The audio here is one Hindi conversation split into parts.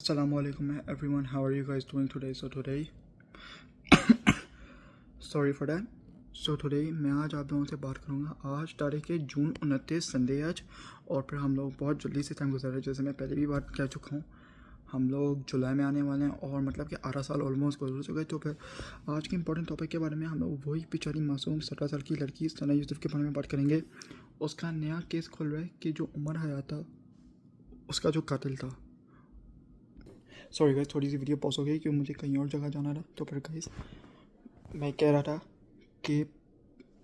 Assalamualaikum everyone, how are you guys doing today? Sorry for that. Today मैं आज आप लोगों से बात करूँगा। आज तारीख है जून 29 संडे आज, और फिर हम लोग बहुत जल्दी से टाइम गुजार रहे हैं। जैसे मैं पहले भी बात कह चुका हूँ, हम लोग जुलाई में आने वाले हैं और मतलब कि 18 साल ऑलमोस्ट गुजर चुके हैं। तो फिर आज के इंपॉर्टेंट टॉपिक के बारे में हम लोग वही बेचारी मासूम 17 साल की लड़की सना यूसुफ के बारे में बात करेंगे। उसका नया केस खुल रहा है कि जो उमर हयात था उसका जो कातिल था। सॉरी गाइस, थोड़ी सी वीडियो पॉज हो गई क्योंकि मुझे कहीं और जगह जाना था। तो फिर गाइस मैं कह रहा था कि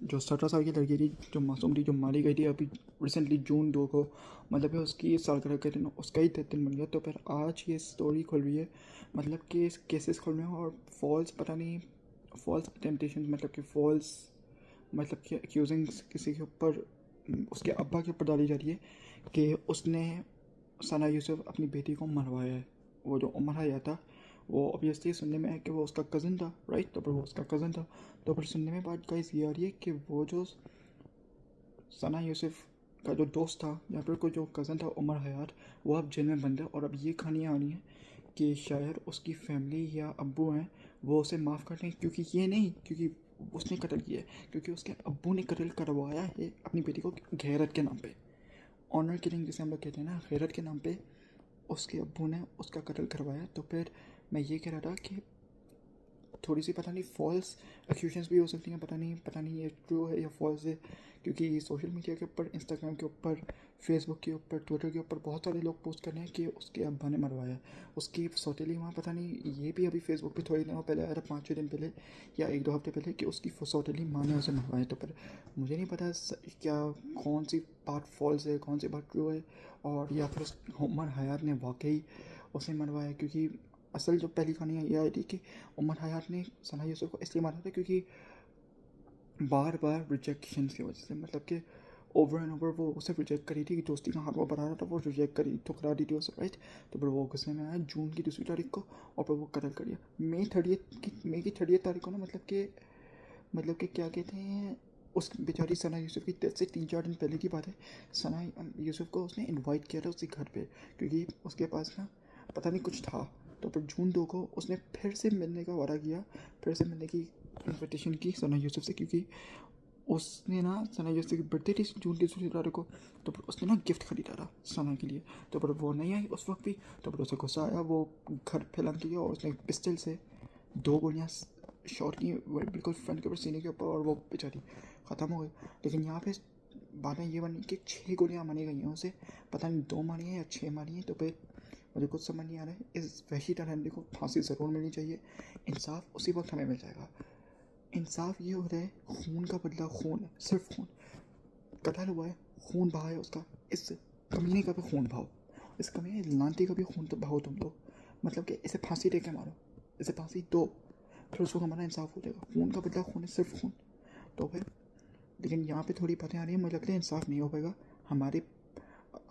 जो 17 साल की लड़की थी, जो मासूम थी, जो मारी गई थी अभी रिसेंटली जून 2 को, मतलब कि उसकी सालगिरह के दिन उसका ही दिन बन गया। तो फिर आज ये स्टोरी खुल रही है, मतलब कि केसेस खुल रहे हैं और फॉल्स अटेम्पटेशन, मतलब कि फॉल्स, मतलब कि एक्यूजिंग किसी के ऊपर, उसके अब्बा के ऊपर डाली जा रही है कि उसने सना यूसुफ अपनी बेटी को मरवाया है। वो जो उमर हयात था वो ऑब्वियसली सुनने में है कि वो उसका कज़न था, राइट। तो फिर वो उसका कज़न था, तो फिर सुनने में बात गाइस ये आ रही है कि वो जो सना यूसुफ का जो दोस्त था या फिर कोई जो कज़न था उमर हयात, वो अब जेल में बंद है। और अब ये कहानियाँ आ रही हैं कि शायद उसकी फैमिली या अब्बू हैं वो उसे माफ़ कर दें, क्योंकि ये नहीं क्योंकि उसने कत्ल किया है, क्योंकि उसके अब्बू ने कत्ल करवाया है अपनी बेटी को गैरत के नाम पे, ऑनर किलिंग जिसे हम लोग कहते हैं ना, गैरत के नाम पे उसके अब्बू ने उसका कत्ल करवाया। तो फिर मैं ये कह रहा था कि थोड़ी सी पता नहीं फॉल्स एक्यूशंस भी हो सकती हैं, पता नहीं ये ट्रू है या फॉल्स है, क्योंकि सोशल मीडिया के ऊपर, इंस्टाग्राम के ऊपर, फेसबुक के ऊपर, ट्विटर के ऊपर बहुत सारे लोग पोस्ट कर रहे हैं कि उसके अब्बा ने मरवाया उसकी सौतेली माँ। पता नहीं, ये भी अभी फेसबुक पे थोड़ी दिनों पहले आया था, 5-6 दिन पहले या 1-2 हफ्ते पहले, कि उसकी सौतेली माँ ने उसे मरवाया। तो फिर मुझे नहीं पता क्या कौन सी बात फॉल्स है, कौन सी बात ट्रू है, और या फिर उस उमर हयात ने वाकई उसे मरवाया। क्योंकि असल जो पहली कहानी ये आई थी कि उमर हयात ने सना यूसुफ को इसलिए मारा था क्योंकि बार बार रिजेक्शन की वजह से, मतलब कि ओवर एंड ओवर वो उसे रिजेक्ट करी थी। दोस्ती का हाथ वो बढ़ा रहा था, वो रिजेक्ट करी, ठुकरा दी थी उसे, राइट। तो फिर वो गुस्से में आया जून की 2 तारीख को, और फिर वो कत्ल कर दिया मई की 30 तारीख को ना, मतलब कि क्या कहते हैं, उस बेचारी सना यूसुफ की डेथ से 3-4 दिन पहले की बात है। सना यूसुफ को उसने इनवाइट किया था उसके घर पे, क्योंकि उसके पास ना पता नहीं कुछ था। तो फिर जून 2 को उसने फिर से मिलने का वादा किया, फिर से मिलने की इन्विटेशन की सना यूसुफ से, क्योंकि उसने ना सना यूसुफ की बर्थडे थी जून की 2 तारीख को। तो फिर उसने ना गिफ्ट खरीदा था सना के लिए। तो फिर वो नहीं आई उस वक्त भी, तो फिर उसे गुस्सा आया, वो घर फैलान के गया और उसने पिस्टल से 2 गोलियाँ शॉट की बिल्कुल फ्रंट के ऊपर, सीने के ऊपर, और वो बेचारी ख़त्म हो गई। लेकिन यहाँ पे बातें ये बनी कि 6 गोलियाँ मारी गई हैं उसे, पता नहीं 2 मारी हैं या 6 मारी हैं। तो फिर मुझे कुछ समझ नहीं आ रहा है। इस वैसी टैलेंट को फांसी ज़रूर मिलनी चाहिए, इंसाफ उसी वक्त हमें मिल जाएगा। इंसाफ ये हो रहा है, खून का बदला खून है, सिर्फ खून। कत्ल हुआ है, खून बहा है उसका, इस कमीने का भी खून बहाओ, इस कमीने लांती का भी खून तो बहाओ तुम लोग। मतलब कि इसे फांसी दे के मारो, इसे फांसी दो, फिर उसको हमारा इंसाफ हो जाएगा। खून का बदला खून है, सिर्फ खून। तो फिर लेकिन यहाँ पे थोड़ी बातें आ रही हैं, मुझे लगता है इंसाफ नहीं हो पाएगा। हमारे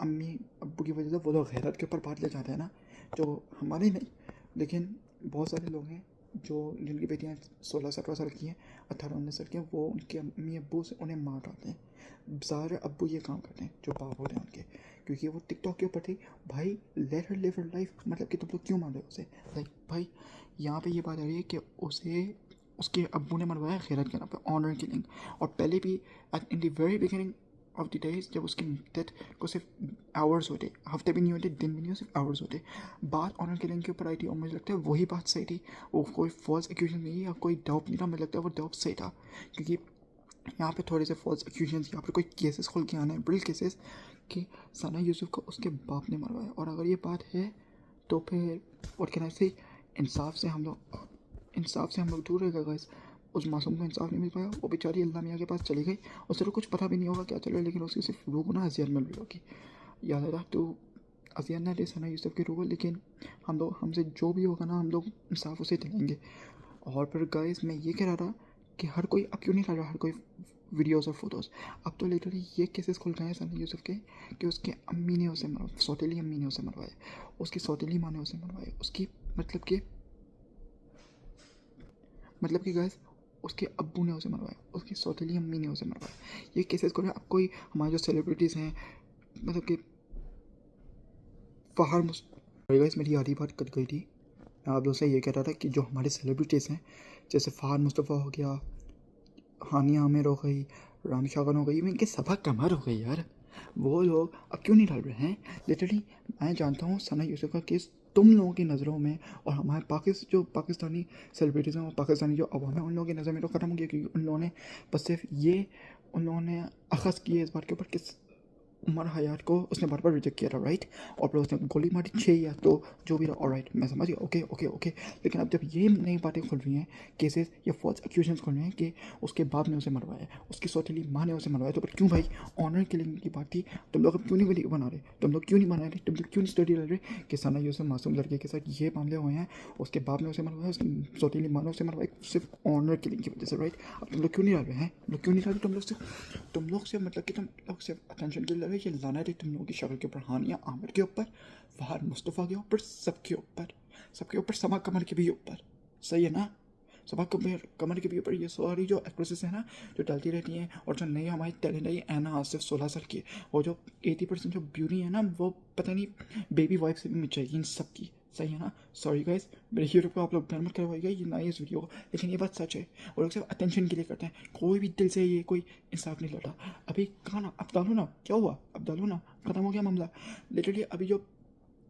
अम्मी अब्बू की वजह से वो लोग गैरत के ऊपर बात ले जाते हैं ना, जो हमारे नहीं, लेकिन बहुत सारे लोग हैं जो जिनकी बेटियाँ 16-17 साल की हैं, 18-19 साल की हैं, वो उनके अम्मी अब्बू से उन्हें मार डालते हैं। ज़्यादातर अब्बू ये काम करते हैं जो बाप होते हैं उनके, क्योंकि वो टिकटॉक के ऊपर थी। भाई लेट हर लिव हर लाइफ, मतलब कि तुम लोग क्यों मार रहे हो उसे। लाइक भाई यहाँ पे ये बात आ रही है कि उसे उसके अब्बू ने मरवाया गैरत के नाम पे, ऑनर किलिंग। और पहले भी in the very beginning of the days, जब उसकी डेथ को सिर्फ आवर्स होते, हफ्ते भी नहीं होते, दिन भी नहीं होते, सिर्फ आवर्स होते, बात ऑनर किलिंग के ऊपर आई थी। और मुझे लगता है वही बात सही थी, वो कोई फॉल्स एक्यूजन नहीं या कोई डाउट नहीं था। मुझे लगता है वो डाउट सही था, क्योंकि यहाँ पे थोड़े से फॉल्स एक्यूजन, यहाँ पे कोई केसेस खुल के आने हैं, रियल केसेस, कि सना यूसुफ को उसके बाप ने मरवाया। और अगर ये बात है तो फिर व्हाट कैन आई से, इंसाफ से हम लोग दूर रहेगा गाइस। उस मासूम को इंसाफ नहीं मिल पाया, वो बेचारी अल्लाह मियाँ के पास चली गई, उसे तो कुछ पता भी नहीं होगा क्या चल रहा है, लेकिन उसकी सिर्फ रूह को ना अजियत मिल रही होगी। याद रहा तो अजियत ना दे सना यूसुफ की रूह को, लेकिन हमसे जो भी होगा ना, हम लोग इंसाफ उसे दिलाएंगे। और फिर गाइस मैं ये कह रहा था कि हर कोई अब क्यों नहीं ला रहा हर कोई वीडियोज़ और फोटोज़। अब तो लिटरली ये केसेस खुल गए हैं सना यूसुफ के, कि उसके अम्मी ने उसे मरवाया, सौतेली अम्मी ने उसे मरवाया, उसकी सौतेली माँ ने उसे मरवाया, उसकी मतलब कि गैस उसके अब्बू ने उसे मरवाया, उसकी सौतेली अम्मी ने उसे मरवाया। ये केसेस को अब कोई हमारे जो सेलिब्रिटीज़ हैं, मतलब कि फ़ाहर गाइस मेरी आधी बात कट गई थी। मैं आप लोगों से ये कह रहा था कि जो हमारे सेलिब्रिटीज़ हैं, जैसे फ़रहान मुस्तफ़ा हो गया, हानिया आमिर हो गई, रामशा खान हो गई, इनके सभा कमर हो गई यार। वो लोग अब क्यों नहीं डाल रहे हैं? लिटरली मैं जानता हूँ सना यूसुफ का केस तुम लोगों की नज़रों में और हमारे जो पाकिस्तानी सेलिब्रिटीज़ हैं और पाकिस्तानी जो अवाम है उन लोगों की नज़र में तो ख़त्म हो गया, क्योंकि उन लोगों ने बस सिर्फ ये उन लोगों ने अखज़ किए इस बात के ऊपर कि उमर हयात को उसने बार बार रिजेक्ट किया था, राइट? और फिर उसने गोली मारी 6 या तो जो भी रहा, ऑलराइट मैं समझ गया, ओके ओके ओके। लेकिन अब जब ये नई बातें खुल रही हैं, केसेस या फॉल्स एक्यूजेंस खुल रहे हैं कि उसके बाप ने उसे मरवाया, उसकी सौतेली माँ ने उसे मरवाया, तो फिर क्यों भाई? ऑनर किलिंग की बात थी, तुम लोग अब क्यों नहीं वीडियो बना रहे? तुम लोग क्यों नहीं बना रहे? तुम लोग क्यों नहीं स्टडी कर रहे कि सना यूसुफ मासूम लड़के के साथ ये मामले हुए हैं, उसके बाप ने उसे मरवाया, उसकी सौतेली माँ ने उसे मरवाया, सिर्फ ऑनर किलिंग की वजह से, राइट? अब तुम लोग क्यों नहीं डाल रहे हैं? लोग क्यों नहीं डाल रहे? तुम लोग से मतलब कि तुम लोग सिर्फ अटेंशन के लिए लगे, ये लाना है तुम लोगों की शक्ल के ऊपर, हानिया आमिर के ऊपर, फरहान मुस्तफ़ा के ऊपर, सबके ऊपर, समा कमर के भी ऊपर, सही है ना? समा कमर के भी ऊपर ये सारी जो एक्ट्रेसेस हैं ना, जो डलती रहती हैं, और जो नई हमारी टैलेंट है, ये ऐना आसिफ 16 साल की है, और जो 80% जो ब्यूटी है ना, वो पता नहीं बेबी वाइफ से भी मिल जाएगी इन सब की, सही है ना? सॉरी गाइस, मेरे यूट्यूब को आप लोग बैन मत करवाइएगा ये ना इस वीडियो को, लेकिन ये बात सच है, और लोग सिर्फ अटेंशन के लिए करते हैं, कोई भी दिल से ये कोई इंसाफ नहीं लौटा। अभी कहा ना, अब डालो ना, क्या हुआ? अब डालो ना, ख़त्म हो गया मामला। लिटरली अभी जो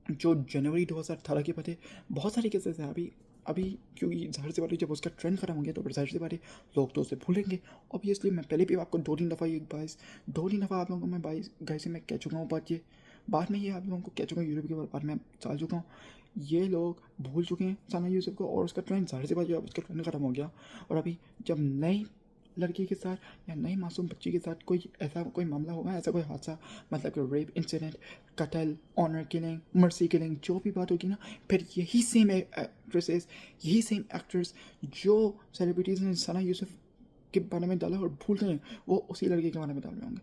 जो जनवरी 2018 के पते बहुत सारे केसेस हैं अभी अभी क्योंकि ज़ाहिर सी बात है, जब उसका ट्रेंड खत्म हो गया तो फिर ज़ाहिर सी बात है लोग तो उसे भूलेंगे। ऑब्वियसली मैं पहले भी आपको 2-3 दफ़ा ये बाइस 2-3 दफ़ा आप लोगों को मैं बाइस गाय से मैं कह चुका हूँ, बात ये बाद में ये आप लोगों को कह चुका हूँ, यूट्यूब के बाद में डाल चुका हूँ। ये लोग भूल चुके हैं सना यूसुफ को और उसका ट्रेंड, ज़ाहिर सी बात है उसका ट्रेंड खत्म हो गया। और अभी जब नई लड़की के साथ या नई मासूम बच्ची के साथ कोई ऐसा कोई मामला होगा, ऐसा कोई हादसा, मतलब कि रेप इंसिडेंट, कत्ल, ऑनर किलिंग, मर्सी किलिंग, जो भी बात होगी ना, फिर यही सेम एक्ट्रेसेस, यही सेम एक्टर्स जो सेलिब्रिटीज़ ने सना यूसुफ के बारे में डाला और भूल गए, वो उसी लड़के के बारे में डाल रहे होंगे।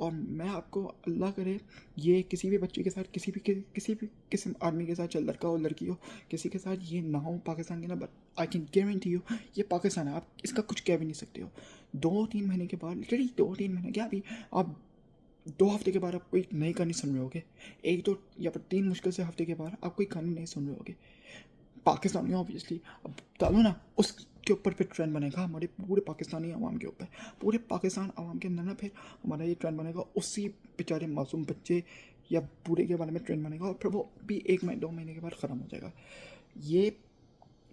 और मैं आपको अल्लाह करे ये किसी भी बच्चे के साथ, किसी भी किसी आदमी के साथ, चाहे लड़का हो लड़की हो, किसी के साथ ये ना हो पाकिस्तान के ना, but I can guarantee you ये पाकिस्तान है, आप इसका कुछ कह भी नहीं सकते हो। 2-3 महीने के बाद, लिटरली 2-3 महीने क्या, अभी आप 2 हफ्ते के बाद आप कोई नई कहानी सुन रहे होगे, 1-2 या फिर 3 मुश्किल से हफ्ते के बाद आप कोई कहानी नहीं सुन रहे होगे पाकिस्तानी, ऑब्वियसली। अब डालो ना उसके ऊपर फिर ट्रेंड बनेगा हमारे पूरे पाकिस्तानी आवाम के ऊपर, पूरे पाकिस्तान आवाम के अंदर ना, फिर हमारा ये ट्रेंड बनेगा उसी बेचारे मासूम बच्चे या बूढ़े के बारे में ट्रेंड बनेगा, और फिर वो भी 1-2 महीने के बाद ख़त्म हो जाएगा। ये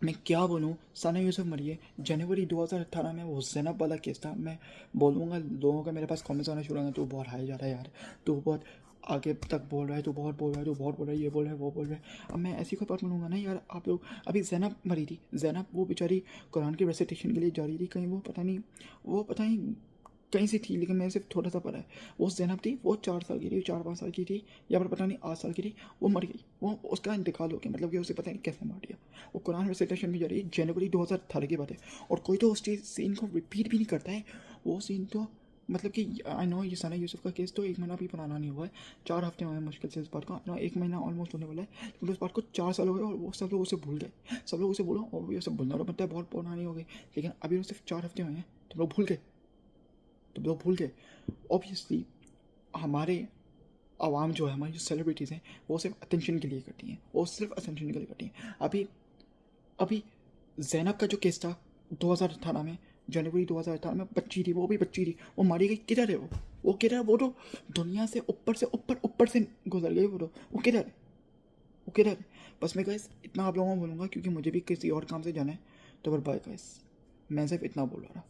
मैं क्या बोलूँ, सना यूसुफ मरिए जनवरी 2018 में, वो ज़ैनब वाला केस था। मैं बोलूँगा लोगों का मेरे पास कमेंट्स आना शुरू हो गए, तू बहुत हाई जा रहा है यार, तू बहुत आगे तक बोल रहा है, तू बहुत बोल रहा है, तू बहुत बोल रहा है, ये बोल रहा है, वो बोल रहा है। अब मैं ऐसी कोई बात बोलूँगा ना यार, आप लोग, अभी ज़ैनब मरी थी, ज़ैनब वो बेचारी कुरान की रेसिटेशन के लिए जा रही थी कहीं, वो पता नहीं कहीं से थी, लेकिन मैंने सिर्फ थोड़ा सा पढ़ा है। वो ज़ैनब थी, वो 4 साल की थी, 4-5 साल की थी, या फिर पता नहीं 8 साल की थी, वो मर गई, वो उसका इंतकाल हो गया, मतलब कि उसे पता नहीं कैसे मार दिया। वो कुरान रेसिटेशन भी जा रही है, जनवरी 2018 की बात है, और कोई तो उस चीज़ सीन को रिपीट भी नहीं करता है। वो सीन तो मतलब कि आई नो ये सना यूसुफ का केस तो 1 महीना भी पुराना नहीं हुआ है, 4 हफ्ते हुए हैं मुश्किल से इस बात को, 1 महीना ऑलमोस्ट होने वाला है, लेकिन उस बात को 4 साल हो गए और वो सब लोग उसे भूल गए, सब लोग उसे बोलो, और ये सब भूलना तो बनता है, बहुत पुरानी हो गई, लेकिन अभी वो सिर्फ 4 हफ्ते हुए हैं, तुम लोग भूल गए, तुम लोग भूल गए। ऑब्वियसली हमारे आवाम जो है, हमारी जो सेलिब्रिटीज़ हैं, वो सिर्फ अटेंशन के लिए करती हैं, वो सिर्फ अटेंशन के लिए करती हैं। अभी अभी ज़ैनब का जो केस था 2018 में, जनवरी 2018 में, बच्ची थी, वो भी बच्ची थी, वो मारी गई, किधर है वो किधर है? वो तो दुनिया से ऊपर से गुजर गई, वो किधर है? वो किधर है? बस मैं गाइस इतना आप लोगों को बोलूँगा, क्योंकि मुझे भी किसी और काम से जाना है, तो फिर बाय गाइस, मैं सिर्फ इतना बोल रहा था।